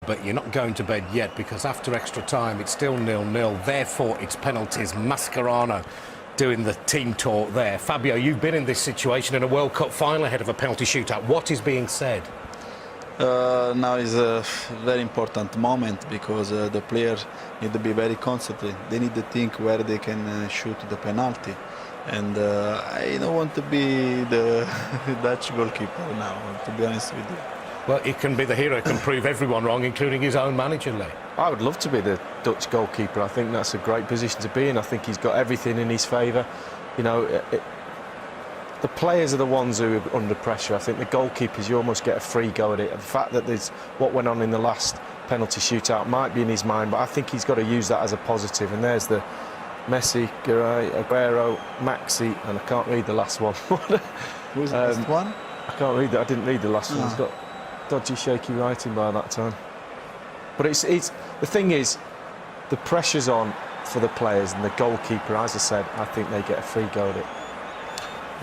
but you're not going to bed yet, because after extra time it's still 0-0. Therefore, it's penalties. Mascherano doing the team talk there. Fabio, you've been in this situation in a World Cup final ahead of a penalty shootout. What is being said? Now is a very important moment, because the players need to be very concentrated. They need to think where they can shoot the penalty. And I don't want to be the Dutch goalkeeper now, to be honest with you. Well, he can be the hero, can prove everyone wrong, including his own manager, Lee. I would love to be the Dutch goalkeeper. I think that's a great position to be in. I think he's got everything in his favour. You know, the players are the ones who are under pressure. I think the goalkeepers, you almost get a free go at it. The fact that there's what went on in the last penalty shootout might be in his mind, but I think he's got to use that as a positive. And there's the Messi, Garay, Aguero, Maxi, and I can't read the last one. Who's the last one? I can't read that. I didn't read the last one. He's got dodgy, shaky writing by that time. But it's the thing is, the pressure's on for the players, and the goalkeeper, as I said, I think they get a free go at it.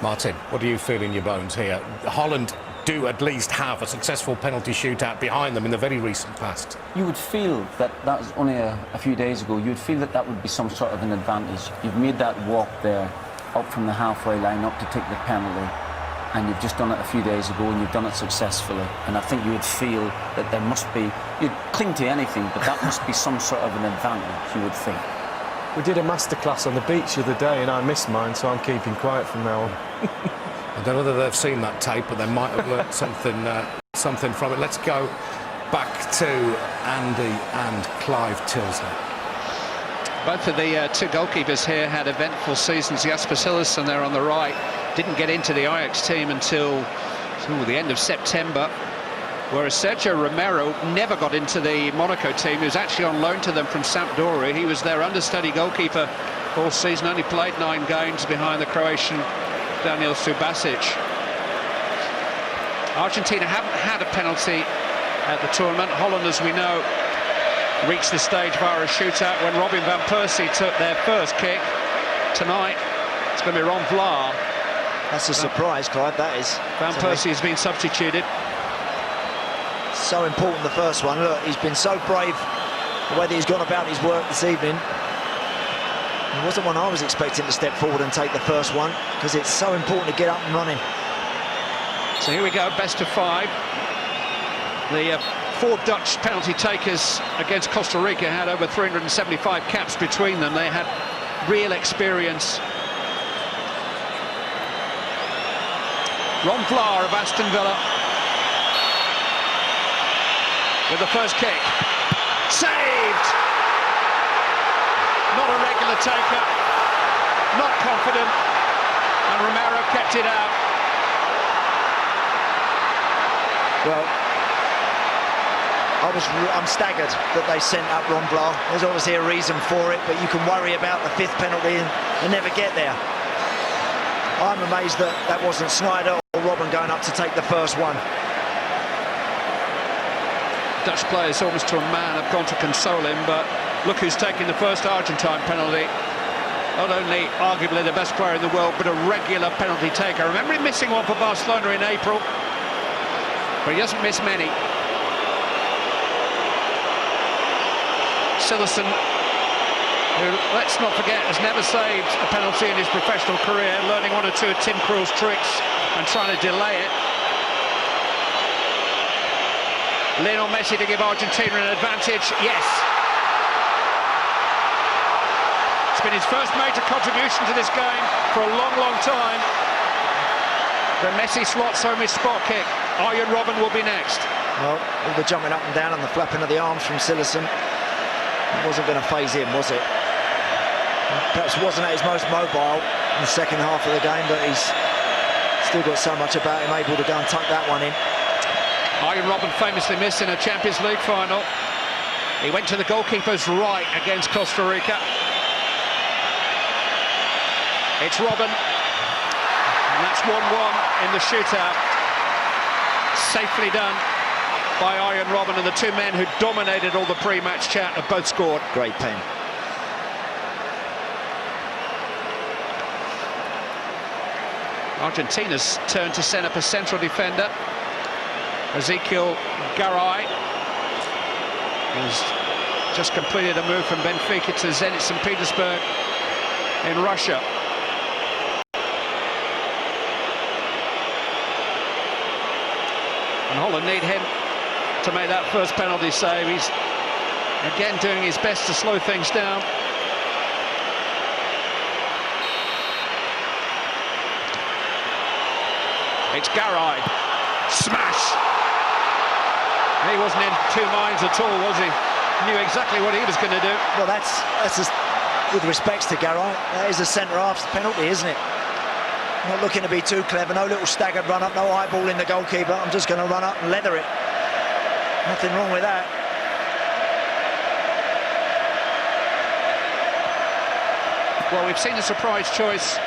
Martin, what do you feel in your bones here? Holland do at least have a successful penalty shootout behind them in the very recent past. You would feel that that was only a few days ago. You would feel that that would be some sort of an advantage. You've made that walk there up from the halfway line up to take the penalty, and you've just done it a few days ago, and you've done it successfully. And I think you would feel that there must be, you'd cling to anything, but that must be some sort of an advantage, you would think. We did a masterclass on the beach the other day, and I missed mine, so I'm keeping quiet from now on. I don't know whether they've seen that tape, but they might have learnt something from it. Let's go back to Andy and Clive Tilsley. Both of the two goalkeepers here had eventful seasons. Jasper Cillessen there on the right didn't get into the Ajax team until the end of September, whereas Sergio Romero never got into the Monaco team. He was actually on loan to them from Sampdoria. He was their understudy goalkeeper all season, only played 9 games behind the Croatian Daniel Subasic. Argentina haven't had a penalty at the tournament. Holland, as we know, reached the stage via a shootout when Robin van Persie took their first kick. Tonight, it's going to be Ron Vlaar. That's a surprise, Clive, that is. Van Persie has been substituted. So important, the first one. Look, he's been so brave the way that he's gone about his work this evening. It wasn't one I was expecting to step forward and take the first one, because it's so important to get up and running. So here we go, best of 5. The 4 Dutch penalty takers against Costa Rica had over 375 caps between them. They had real experience. Ron Vlaar of Aston Villa with the first kick. Saved! Not a regular taker, not confident, and Romero kept it out. Well, I'm staggered that they sent up Ron Vlaar. There's obviously a reason for it, but you can worry about the 5th penalty and never get there. I'm amazed that that wasn't Sneijder or Robben going up to take the first one. Dutch players almost to a man have gone to console him, but look who's taking the first Argentine penalty. Not only arguably the best player in the world, but a regular penalty taker. I remember him missing one for Barcelona in April, but he doesn't miss many. Cillessen, who, let's not forget, has never saved a penalty in his professional career, learning 1 or 2 of Tim Krul's tricks and trying to delay it. Lionel Messi to give Argentina an advantage, yes. It's been his first major contribution to this game for a long, long time. But Messi slots home his spot kick. Arjen Robben will be next. Well, all the jumping up and down and the flapping of the arms from Cillessen, it wasn't going to phase him, was it? Perhaps wasn't at his most mobile in the second half of the game, but he's still got so much about him, able to go and tuck that one in. Arjen Robben famously missed in a Champions League final. He went to the goalkeeper's right against Costa Rica. It's Robben, and that's 1-1 in the shootout. Safely done by Arjen Robben, and the two men who dominated all the pre-match chat have both scored. Great pen. Argentina's turn to send up a central defender, Ezequiel Garay. He's just completed a move from Benfica to Zenit St. Petersburg in Russia. And Holland need him to make that first penalty save. He's again doing his best to slow things down. It's Garay. Smash! He wasn't in two minds at all, was he? Knew exactly what he was going to do. Well, that's just, with respects to Garay, that is a centre-half's penalty, isn't it? Not looking to be too clever, no little staggered run-up, no eyeball in the goalkeeper. I'm just going to run up and leather it. Nothing wrong with that. Well, we've seen a surprise choice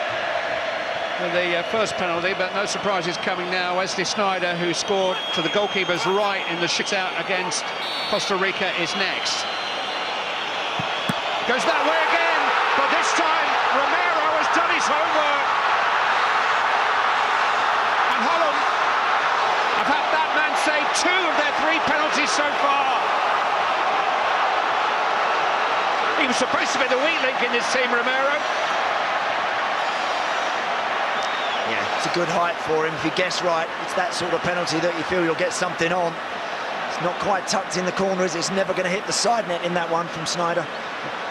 with the first penalty, but no surprises coming now. Wesley Sneijder, who scored to the goalkeeper's right in the shootout against Costa Rica, is next. Goes that way again, but this time Romero has done his homework. And Holland have had that man save 2 of their 3 penalties so far. He was supposed to be the weak link in this team, Romero. Yeah, it's a good height for him. If he gets right, it's that sort of penalty that you feel you'll get something on. It's not quite tucked in the corners. It's never going to hit the side net in that one from Sneijder.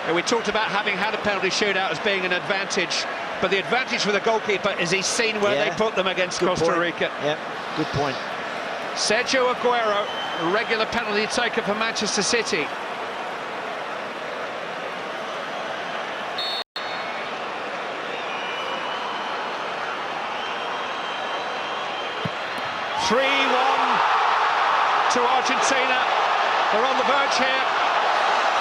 And we talked about having had a penalty shootout as being an advantage, but the advantage for the goalkeeper is he's seen where they put them against Costa Rica. Yeah, good point. Sergio Aguero, a regular penalty taker for Manchester City. To Argentina. They're on the verge here.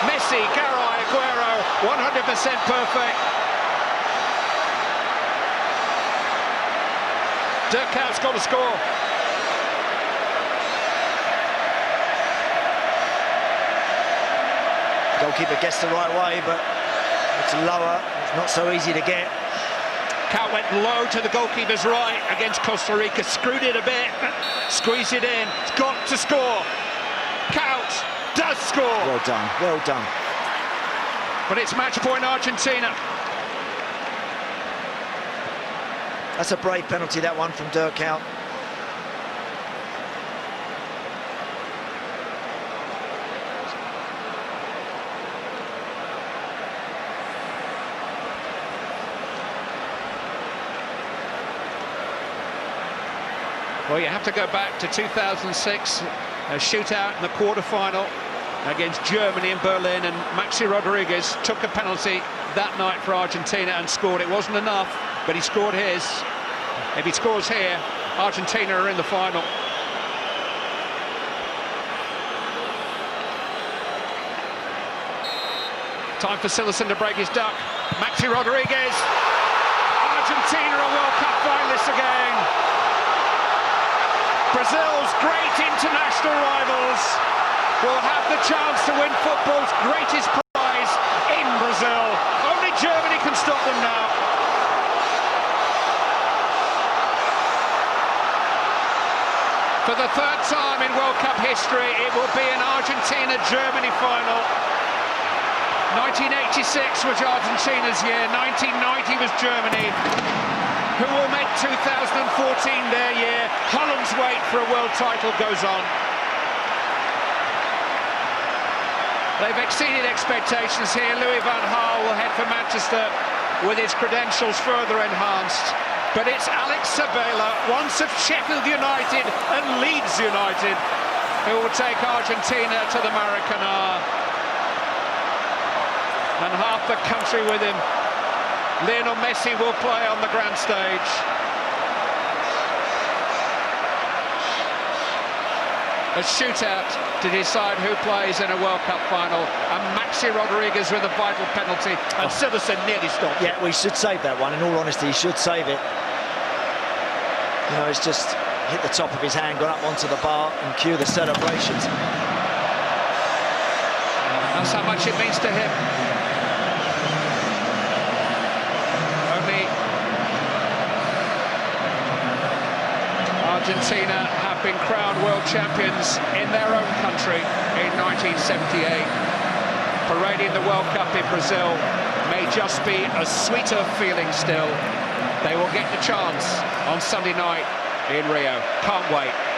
Messi, Garay, Aguero, 100% perfect. Dirk Kuyt's got to score. Goalkeeper gets the right way, but it's lower. It's not so easy to get. Kuyt went low to the goalkeeper's right against Costa Rica, screwed it a bit, squeezed it in. It's got to score. Kuyt does score. Well done, well done. But it's match point Argentina. That's a brave penalty, that one from Dirk Kuyt. Well, you have to go back to 2006, a shootout in the quarter-final against Germany in Berlin, and Maxi Rodriguez took a penalty that night for Argentina and scored. It wasn't enough, but he scored his. If he scores here, Argentina are in the final. Time for Sillerson to break his duck. Maxi Rodriguez. Argentina are World Cup finalists again. Brazil's great international rivals will have the chance to win football's greatest prize in Brazil. Only Germany can stop them now. For the 3rd time in World Cup history, it will be an Argentina-Germany final. 1986 was Argentina's year, 1990 was Germany, who will make 2014 their year. Holland's wait for a world title goes on. They've exceeded expectations here. Louis van Gaal will head for Manchester with his credentials further enhanced. But it's Alex Sabella, once of Sheffield United and Leeds United, who will take Argentina to the Maracanã. And half the country with him. Lionel Messi will play on the grand stage. A shootout to decide who plays in a World Cup final. And Maxi Rodriguez with a vital penalty. And Sillerson nearly stopped. Yeah, we should save that one. In all honesty, he should save it. You know, it's just hit the top of his hand, gone up onto the bar and cue the celebrations. That's how much it means to him. Only Argentina have been crowned world champions in their own country in 1978. Parading the World Cup in Brazil may just be a sweeter feeling still. They will get the chance on Sunday night in Rio. Can't wait.